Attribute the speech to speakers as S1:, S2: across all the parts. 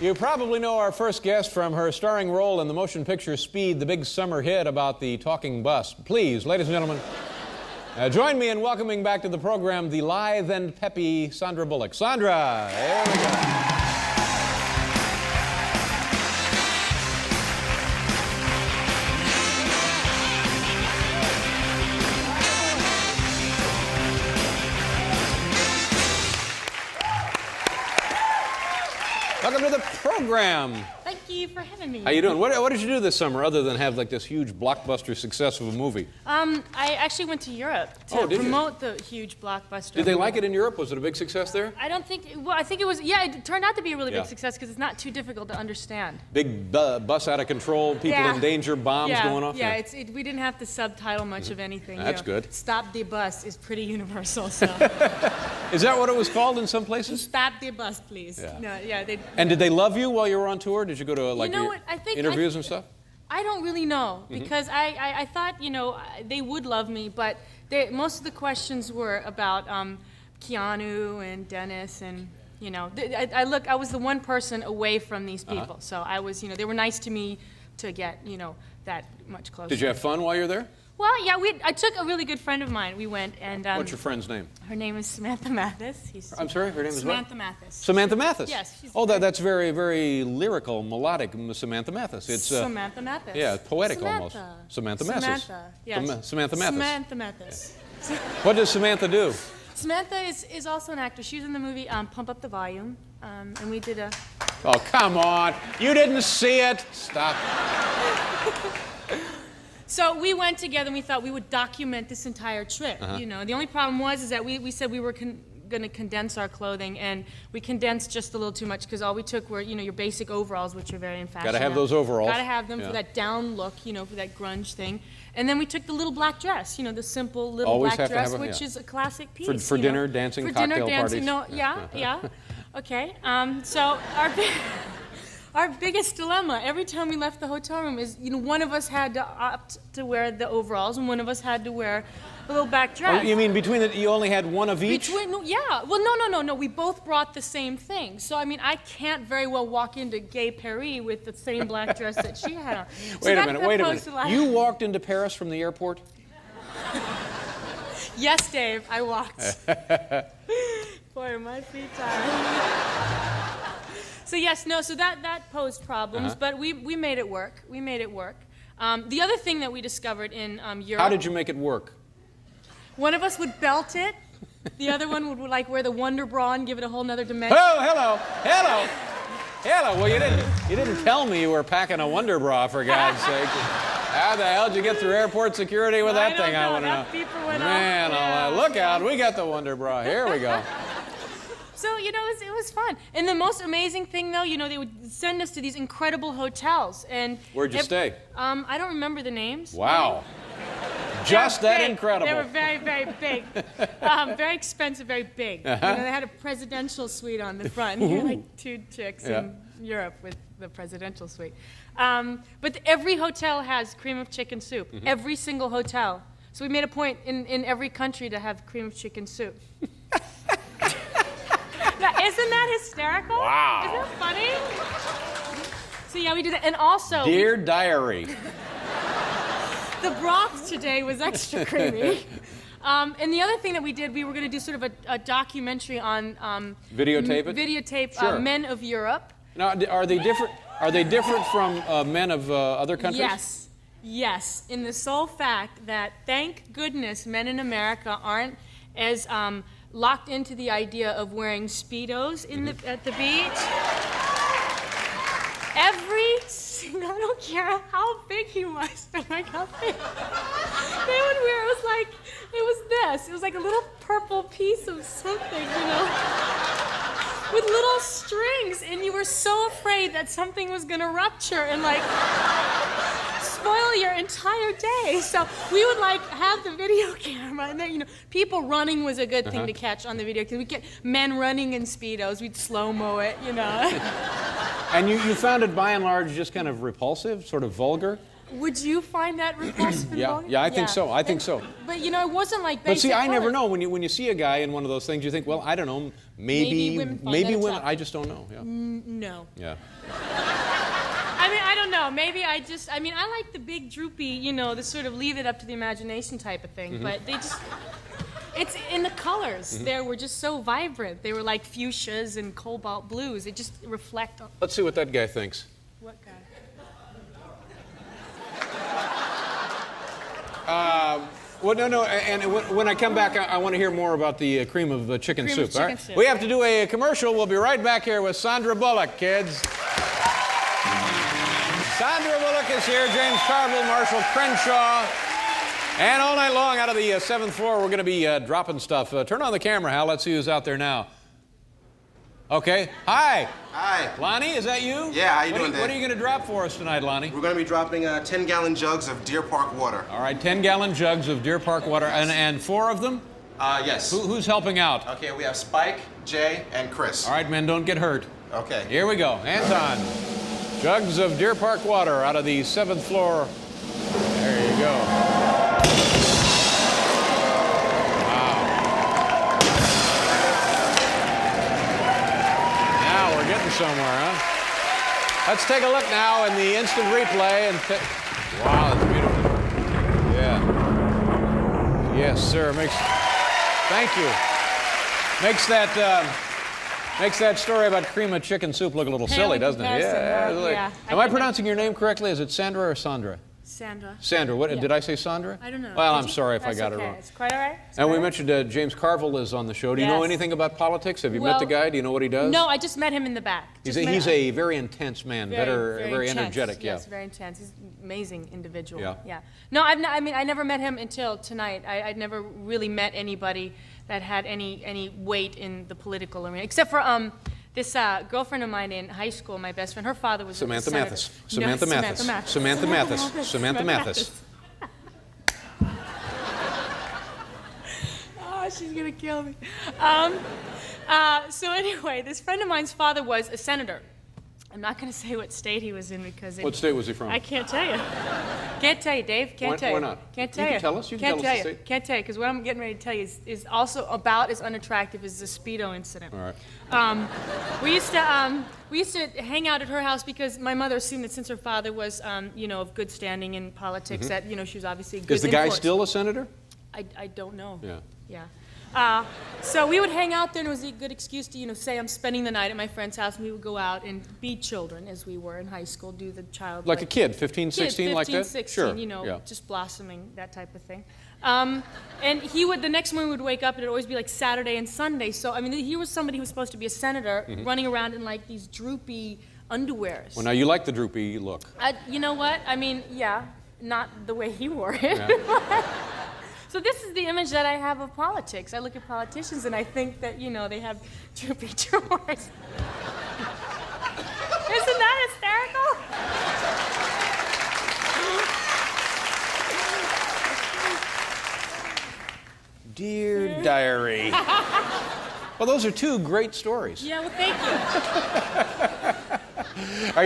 S1: You probably know our first guest from her starring role in the motion picture Speed, the big summer hit about the talking bus. Please, ladies and gentlemen, join me in welcoming back to the program the lithe and peppy Sandra Bullock. Sandra, there we go. Welcome to the program.
S2: Thank you for having me.
S1: How you doing? What did you do this summer other than have like this huge blockbuster success of a movie?
S2: I actually went to Europe to promote the huge blockbuster.
S1: Did they like it in Europe? Was it a big success there?
S2: I don't think, well, I think it was, yeah, it turned out to be a really big success because it's not too difficult to understand.
S1: Big bus out of control, people in danger, bombs going off?
S2: Yeah, we didn't have to subtitle much of anything.
S1: That's good.
S2: Stop the bus is pretty universal, so.
S1: Is that what it was called in some places?
S2: Stop the bus, please.
S1: Yeah.
S2: No, yeah,
S1: and did they love you while you were on tour? Did you go to like interviews and stuff?
S2: I don't really know because I thought, you know, they would love me, but most of the questions were about Keanu and Dennis and, you know, I was the one person away from these people. So I was, you know, they were nice to me to get, you know, that much closer.
S1: Did you have fun while you were there?
S2: Well, yeah, I took a really good friend of mine. We went and...
S1: What's your friend's name?
S2: Her name is Samantha Mathis.
S1: I'm sorry, her name is what?
S2: Samantha Mathis.
S1: Samantha Mathis?
S2: Yes.
S1: That's very, very lyrical, melodic, Samantha Mathis. It's
S2: Samantha Mathis.
S1: Yeah, poetic almost. Samantha Mathis. Samantha Mathis.
S2: Samantha Mathis.
S1: What does Samantha do?
S2: Samantha is also an actor. She was in the movie Pump Up the Volume, and we did a...
S1: Oh, come on. You didn't see it. Stop.
S2: So we went together and we thought we would document this entire trip. You know, the only problem was that we said we were going to condense our clothing, and we condensed just a little too much because all we took were, you know, your basic overalls, which are very in fashion.
S1: Got to have those overalls.
S2: Got to have them for that down look, you know, for that grunge thing. And then we took the little black dress, you know, the simple little black dress, which is a classic piece.
S1: For dinner, dancing, cocktail parties.
S2: No, yeah. Okay. So our biggest dilemma every time we left the hotel room is, you know, one of us had to opt to wear the overalls and one of us had to wear a little back dress.
S1: Oh, you mean you only had one of each?
S2: Yeah. Well, no. We both brought the same thing. So, I mean, I can't very well walk into Gay Paris with the same black dress that she had on.
S1: Wait a minute. You walked into Paris from the airport?
S2: Yes, Dave, I walked. Boy, are my feet tired. So that posed problems, but we made it work. The other thing that we discovered in Europe...
S1: How did you make it work?
S2: One of us would belt it. The other one would like wear the Wonder Bra and give it a whole nother dimension.
S1: Oh, hello. Well, you didn't tell me you were packing a Wonder Bra, for God's sake. How the hell did you get through airport security with that thing? I want to know.
S2: That beeper went
S1: Man,
S2: off.
S1: Look out. We got the Wonder Bra. Here we go.
S2: So, you know, it was fun. And the most amazing thing, though, you know, they would send us to these incredible hotels. And
S1: where'd you stay?
S2: I don't remember the names.
S1: Wow. Just that incredible.
S2: They were very, very big. Very expensive, very big. You know, they had a presidential suite on the front. And you're like two chicks in Europe with the presidential suite. But every hotel has cream of chicken soup. Every single hotel. So we made a point in every country to have cream of chicken soup. Now, isn't that hysterical?
S1: Wow.
S2: Isn't that funny? So yeah, we did it. And also...
S1: Dear Diary.
S2: The broth today was extra creamy. And the other thing that we did, we were going to do sort of a documentary on...
S1: Videotape
S2: men of Europe.
S1: Now, are they different? Are they different from men of other countries?
S2: Yes. In the sole fact that, thank goodness, men in America aren't as... locked into the idea of wearing Speedos at the beach. I don't care how big he was, like how big. They would wear, it was like a little purple piece of something, you know, with little strings, and you were so afraid that something was gonna rupture and like spoil your entire day. So we would like have the video camera, and then, you know, people running was a good thing to catch on the video, because we'd get men running in Speedos, we'd slow-mo it, you know.
S1: And you found it by and large just kind of repulsive, sort of vulgar?
S2: Would you find that repulsive and vulgar?
S1: Yeah, I think so. I think so.
S2: But, you know, it wasn't like basic
S1: But see, I never know. When you see a guy in one of those things, you think, well, I don't know,
S2: Maybe women find that attractive.
S1: I just don't know. Yeah.
S2: No.
S1: Yeah.
S2: I mean, I don't know. Maybe I like the big droopy, the sort of leave it up to the imagination type of thing. But they just, it's in the colors. They were just so vibrant. They were like fuchsias and cobalt blues. It just reflect on.
S1: Let's see what that guy thinks.
S2: What guy?
S1: Well, no, and when I come back, I want to hear more about the cream of chicken
S2: Cream
S1: soup.
S2: of chicken
S1: all right?
S2: soup,
S1: We have to do a commercial. We'll be right back here with Sandra Bullock, kids. Sandra Bullock is here, James Carville, Marshall Crenshaw. And all night long out of the 7th floor, we're going to be dropping stuff. Turn on the camera, Hal. Let's see who's out there now. Okay. Hi.
S3: Hi.
S1: Lonnie, is that you?
S3: Yeah, how you doing, Dave?
S1: What are you going to drop for us tonight, Lonnie?
S3: We're going to be dropping 10-gallon jugs of Deer Park water.
S1: All right, 10-gallon jugs of Deer Park water, and 4 of them?
S3: Yes.
S1: Who's helping out?
S3: Okay, we have Spike, Jay, and Chris.
S1: All right, men, don't get hurt.
S3: Okay.
S1: Here we go. Hands on. Jugs of Deer Park water out of the 7th floor. There you go. Wow. Now we're getting somewhere, huh? Let's take a look now in the instant replay and wow, that's beautiful. Yeah. Yes, sir. Thank you. Makes that story about cream of chicken soup look a little silly, doesn't it?
S2: Yeah.
S1: Am I pronouncing your name correctly? Is it Sandra or Sandra?
S2: Sandra.
S1: Sandra. What
S2: Yeah.
S1: Did I say Sandra?
S2: I don't know.
S1: Well,
S2: Did
S1: I'm
S2: you?
S1: sorry if I
S2: That's
S1: got it
S2: okay.
S1: wrong.
S2: It's quite all right.
S1: And we mentioned James Carville is on the show. Do you know
S2: Yes.
S1: anything about politics? Have you met
S2: Well,
S1: the guy? Do you know what he does?
S2: No, I just met him in the back.
S1: He's a very intense man, very
S2: intense.
S1: energetic.
S2: Yes,
S1: Yeah.
S2: very intense. He's an amazing individual.
S1: Yeah.
S2: No, I never met him until tonight. I'd never really met anybody that had any weight in the political arena, except for this girlfriend of mine in high school, my best friend. Her father was
S1: Samantha
S2: a senator.
S1: Mathis.
S2: No,
S1: Samantha Mathis. Samantha Mathis. Samantha Mathis.
S2: Oh, she's gonna kill me. So anyway, this friend of mine's father was a senator. I'm not going to say what state he was in because
S1: What state was he from?
S2: I can't tell you. Can't tell you, Dave. Can't tell you.
S1: Why not?
S2: Can't tell
S1: You
S2: you.
S1: can tell us. You can
S2: Can't
S1: tell us
S2: tell
S1: the
S2: you.
S1: state.
S2: Can't tell you because what I'm getting ready to tell you is also about as unattractive as the Speedo incident.
S1: All right.
S2: We used to hang out at her house because my mother assumed that since her father was of good standing in politics that she was obviously a good
S1: Is the guy
S2: influence.
S1: still a senator?
S2: I don't know.
S1: Yeah.
S2: Yeah. So we would hang out there, and it was a good excuse to, say I'm spending the night at my friend's house, and we would go out and be children, as we were in high school, do the child...
S1: Like a kid, 15, 16, like that?
S2: 16,
S1: Sure.
S2: yeah. Just blossoming, that type of thing. And the next morning we would wake up, and it would always be like Saturday and Sunday. So, he was somebody who was supposed to be a senator, running around in like these droopy underwears.
S1: Well, now you like the droopy look.
S2: You know what? Yeah, not the way he wore it.
S1: Yeah.
S2: So this is the image that I have of politics. I look at politicians and I think that, they have droopy drawers. Isn't that hysterical?
S1: Dear Diary. Well, those are two great stories.
S2: Yeah, well, thank you.
S1: Are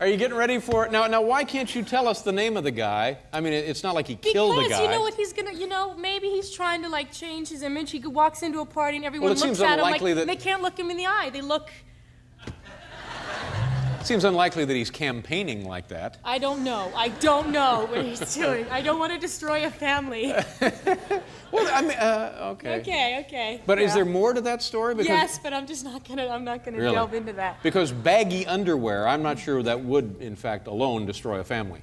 S1: you getting ready for it? Now, why can't you tell us the name of the guy? It's not like he killed the guy.
S2: Because you know what he's gonna, maybe he's trying to change his image. He walks into a party and everyone
S1: Well, it
S2: looks
S1: seems
S2: at him
S1: unlikely that-
S2: they can't look him in the eye. They look.
S1: It seems unlikely that he's campaigning like that.
S2: I don't know what he's doing. I don't want to destroy a family.
S1: Well, okay.
S2: Okay.
S1: But is there more to that story?
S2: Yes, but I'm not gonna
S1: Really?
S2: delve into that.
S1: Because baggy underwear, I'm not sure that would, in fact, alone destroy a family.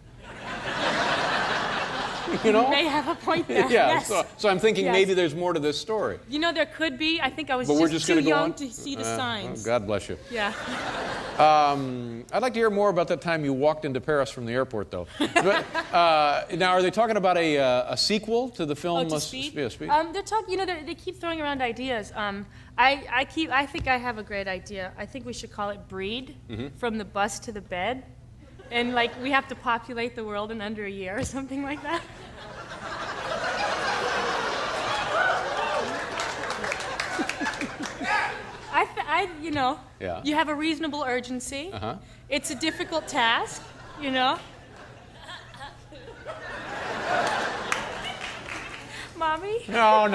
S1: You know?
S2: You may have a point there.
S1: Yeah.
S2: Yes.
S1: So I'm thinking
S2: Yes.
S1: maybe there's more to this story.
S2: There could be. I think I was
S1: But we're
S2: just
S1: just
S2: too
S1: going to go
S2: young
S1: on
S2: to see the signs.
S1: Oh, God bless you.
S2: Yeah.
S1: I'd like to hear more about that time you walked into Paris from the airport, though. But, now, are they talking about a sequel to the film?
S2: To Speed?
S1: Speed?
S2: They're talking. They keep throwing around ideas. I think I have a great idea. I think we should call it Breed, from the bus to the bed, and we have to populate the world in under a year or something like that.
S1: Yeah.
S2: You have a reasonable urgency.
S1: Uh-huh.
S2: It's a difficult task, Mommy?
S1: No.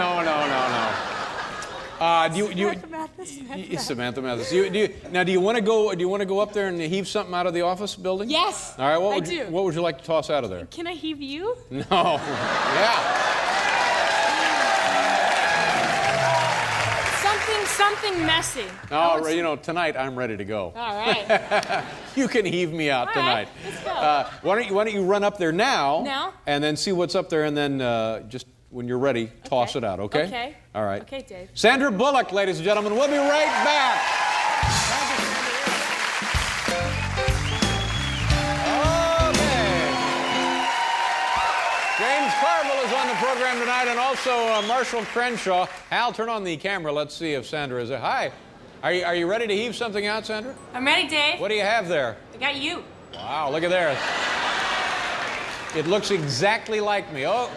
S2: Samantha Mathis.
S1: Samantha Mathis. Do you want to go? Do you want to go up there and heave something out of the office building?
S2: Yes.
S1: All right.
S2: I do.
S1: What would you like to toss out of there?
S2: Can I heave you?
S1: No. Yeah.
S2: Something messy.
S1: Oh, you know, tonight I'm ready to go.
S2: All right.
S1: You can heave me out
S2: All
S1: tonight.
S2: right, let's go.
S1: Why don't you run up there now?
S2: Now?
S1: And then see what's up there, and then just when you're ready, toss it out. Okay.
S2: Okay.
S1: All right.
S2: Okay, Dave.
S1: Sandra Bullock, ladies and gentlemen. We'll be right back. James Carville is on the program tonight, and also Marshall Crenshaw. Hal, turn on the camera. Let's see if Sandra is there. Hi. Are you ready to heave something out, Sandra?
S2: I'm ready, Dave.
S1: What do you have there?
S2: I got you.
S1: Wow, look at there. It looks exactly like me. Oh,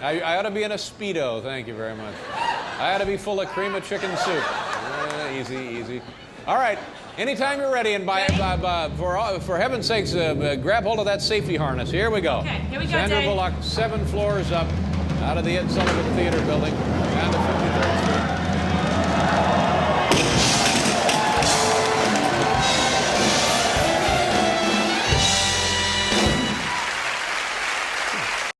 S1: I ought to be in a Speedo. Thank you very much. I ought to be full of cream of chicken soup. Easy, easy. All right. Anytime you're ready, and for heaven's sakes, grab hold of that safety harness. Here we go.
S2: Okay, here we go,
S1: Sandra
S2: Dave.
S1: Bullock, 7 floors up, out of the Ed Sullivan Theater building, down to